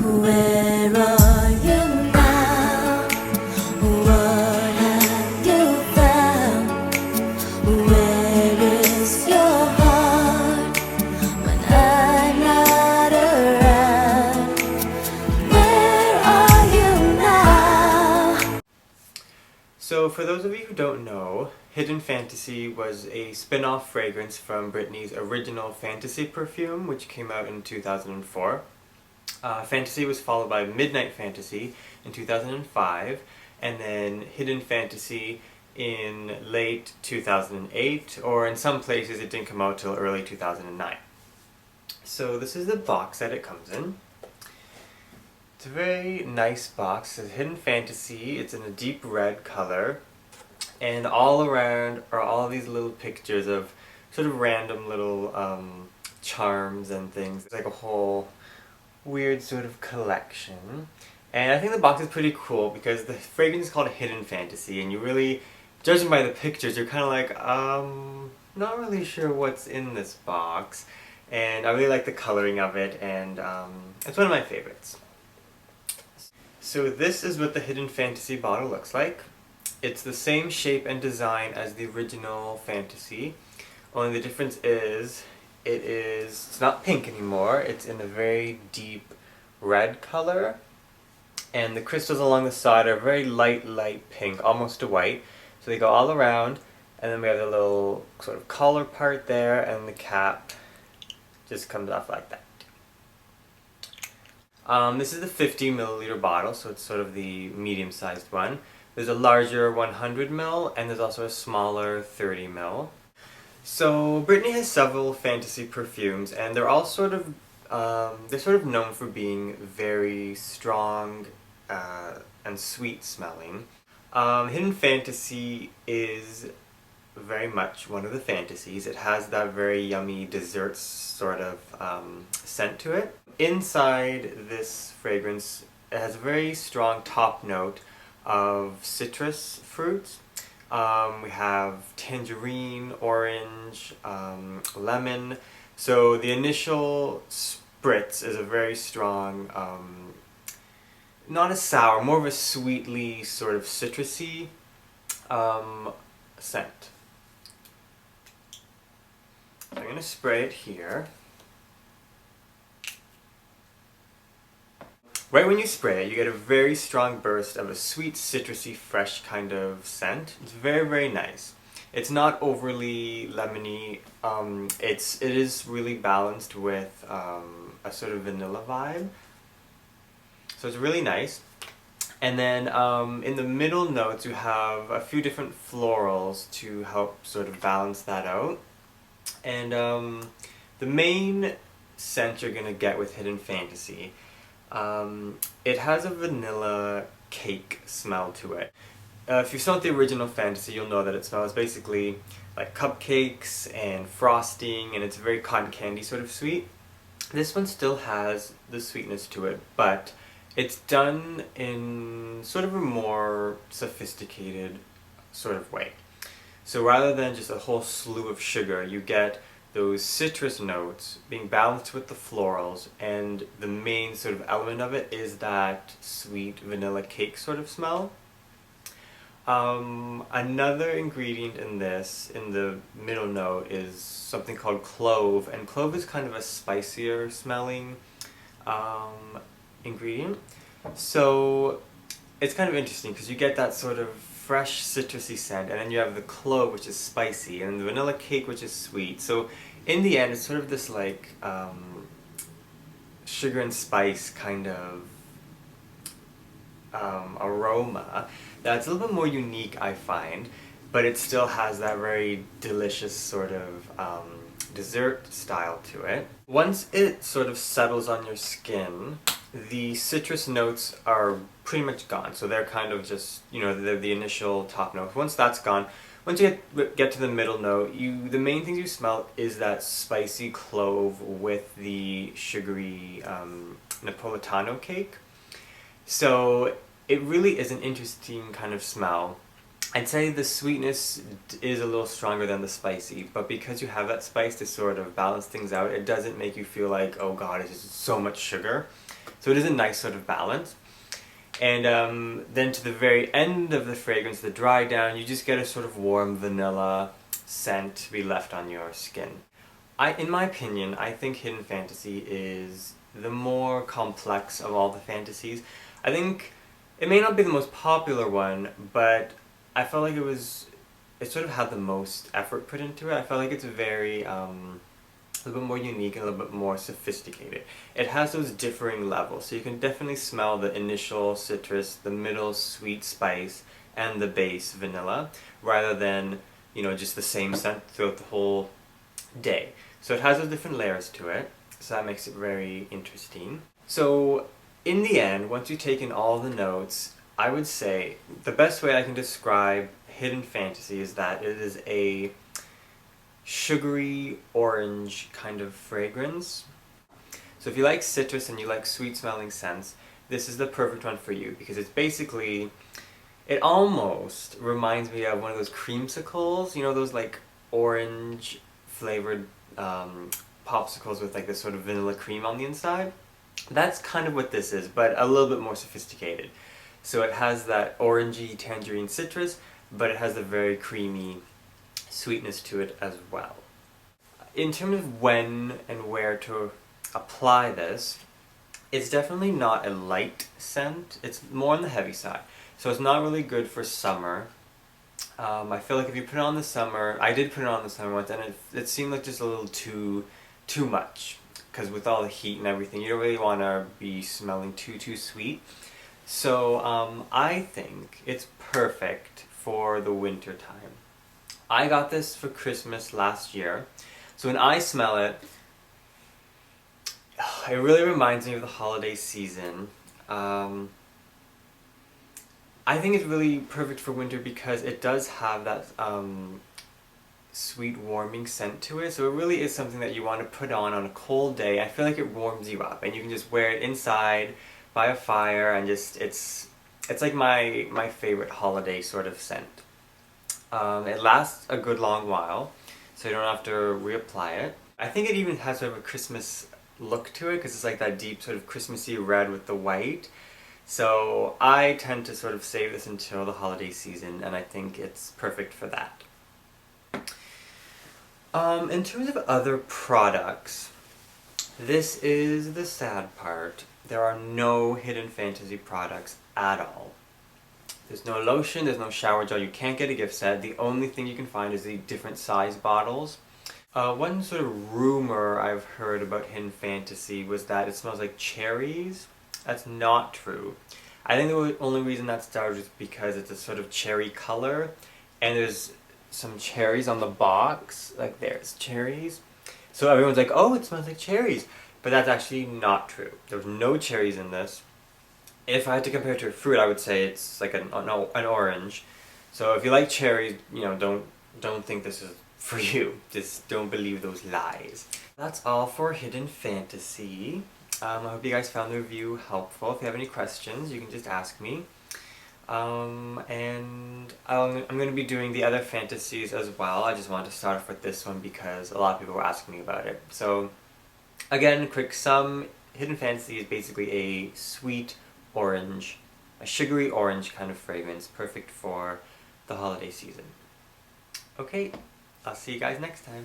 Where are you now? What have you found? Where is your heart when I'm not around? Where are you now? So for those of you who don't know, Hidden Fantasy was a spin-off fragrance from Britney's original Fantasy perfume, which came out in 2004. Fantasy was followed by Midnight Fantasy in 2005, and then Hidden Fantasy in late 2008, or in some places it didn't come out till early 2009. So this is the box that it comes in. It's a very nice box. It says Hidden Fantasy. It's in a deep red color. And all around are all these little pictures of sort of random little charms and things. It's like a whole weird sort of collection. And I think the box is pretty cool because the fragrance is called Hidden Fantasy, and you really, judging by the pictures, you're kind of like, not really sure what's in this box. And I really like the coloring of it, and it's one of my favorites. So this is what the Hidden Fantasy bottle looks like. It's the same shape and design as the original Fantasy, only the difference is it's not pink anymore, it's in a very deep red color, and the crystals along the side are very light pink, almost to white, so they go all around, and then we have the little sort of collar part there, and the cap just comes off like that. This is the 50 milliliter bottle, so it's sort of the medium-sized one. There's a larger 100 ml, and there's also a smaller 30 ml. So Britney has several Fantasy perfumes, and they're all sort of known for being very strong and sweet smelling. Hidden Fantasy is very much one of the fantasies. It has that very yummy dessert sort of scent to it. Inside this fragrance, it has a very strong top note of citrus fruits. We have tangerine, orange, lemon. So the initial spritz is a very strong, not a sour, more of a sweetly sort of citrusy scent. So I'm going to spray it here. Right when you spray it, you get a very strong burst of a sweet, citrusy, fresh kind of scent. It's very, very nice. It's not overly lemony. It is really balanced with a sort of vanilla vibe. So it's really nice. And then in the middle notes, you have a few different florals to help sort of balance that out. And the main scent you're going to get with Hidden Fantasy, it has a vanilla cake smell to it. If you've smelled the original Fantasy, you'll know that it smells basically like cupcakes and frosting, and it's very cotton candy sort of sweet. This one still has the sweetness to it, but it's done in sort of a more sophisticated sort of way. So rather than just a whole slew of sugar, you get those citrus notes being balanced with the florals, and the main sort of element of it is that sweet vanilla cake sort of smell. Another ingredient in this, in the middle note, is something called clove, and clove is kind of a spicier smelling ingredient. So it's kind of interesting because you get that sort of fresh citrusy scent, and then you have the clove, which is spicy, and the vanilla cake, which is sweet. So in the end, it's sort of this like sugar and spice kind of aroma that's a little bit more unique, I find, but it still has that very delicious sort of dessert style to it. Once it sort of settles on your skin, the citrus notes are pretty much gone, so they're kind of just, you know, they're the initial top notes. Once that's gone, once you get to the middle note, the main things you smell is that spicy clove with the sugary Napolitano cake. So it really is an interesting kind of smell. I'd say the sweetness is a little stronger than the spicy, but because you have that spice to sort of balance things out, it doesn't make you feel like, oh god, it's just so much sugar. So it is a nice sort of balance. And then to the very end of the fragrance, the dry down, you just get a sort of warm vanilla scent to be left on your skin. In my opinion, I think Hidden Fantasy is the more complex of all the fantasies. I think it may not be the most popular one, but I felt like it sort of had the most effort put into it. I felt like it's very, a little bit more unique and a little bit more sophisticated. It has those differing levels, so you can definitely smell the initial citrus, the middle sweet spice, and the base vanilla, rather than, just the same scent throughout the whole day. So it has those different layers to it, so that makes it very interesting. So in the end, once you've taken all the notes, I would say the best way I can describe Hidden Fantasy is that it is a sugary orange kind of fragrance. So if you like citrus and you like sweet smelling scents, this is the perfect one for you, because it's basically, it almost reminds me of one of those creamsicles, those like orange flavored popsicles with like this sort of vanilla cream on the inside. That's kind of what this is, but a little bit more sophisticated. So it has that orangey tangerine citrus, but it has a very creamy sweetness to it as well. In terms of when and where to apply this, it's definitely not a light scent. It's more on the heavy side. So it's not really good for summer. I feel like if you put it on the summer, I did put it on the summer once, and it seemed like just a little too much. Because with all the heat and everything, you don't really want to be smelling too sweet. So I think it's perfect for the winter time. I got this for Christmas last year, so when I smell it, it really reminds me of the holiday season. I think it's really perfect for winter because it does have that sweet warming scent to it, so it really is something that you want to put on a cold day. I feel like it warms you up, and you can just wear it inside by a fire, and just it's like my favorite holiday sort of scent. It lasts a good long while, so you don't have to reapply it. I think it even has sort of a Christmas look to it, because it's like that deep sort of Christmassy red with the white. So I tend to sort of save this until the holiday season, and I think it's perfect for that. In terms of other products, this is the sad part. There are no Hidden Fantasy products at all. There's no lotion, there's no shower gel, you can't get a gift set. The only thing you can find is the different size bottles. One sort of rumor I've heard about Hidden Fantasy was that it smells like cherries. That's not true. I think the only reason that started is because it's a sort of cherry color, and there's some cherries on the box, like there's cherries. So everyone's like, oh, it smells like cherries. But that's actually not true. There's no cherries in this. If I had to compare it to a fruit, I would say it's like an orange. So if you like cherries, don't think this is for you. Just don't believe those lies. That's all for Hidden Fantasy. I hope you guys found the review helpful. If you have any questions, you can just ask me. And I'm going to be doing the other fantasies as well. I just wanted to start off with this one because a lot of people were asking me about it. So, again, quick sum. Hidden Fantasy is basically a sweet orange, a sugary orange kind of fragrance, perfect for the holiday season. Okay, I'll see you guys next time.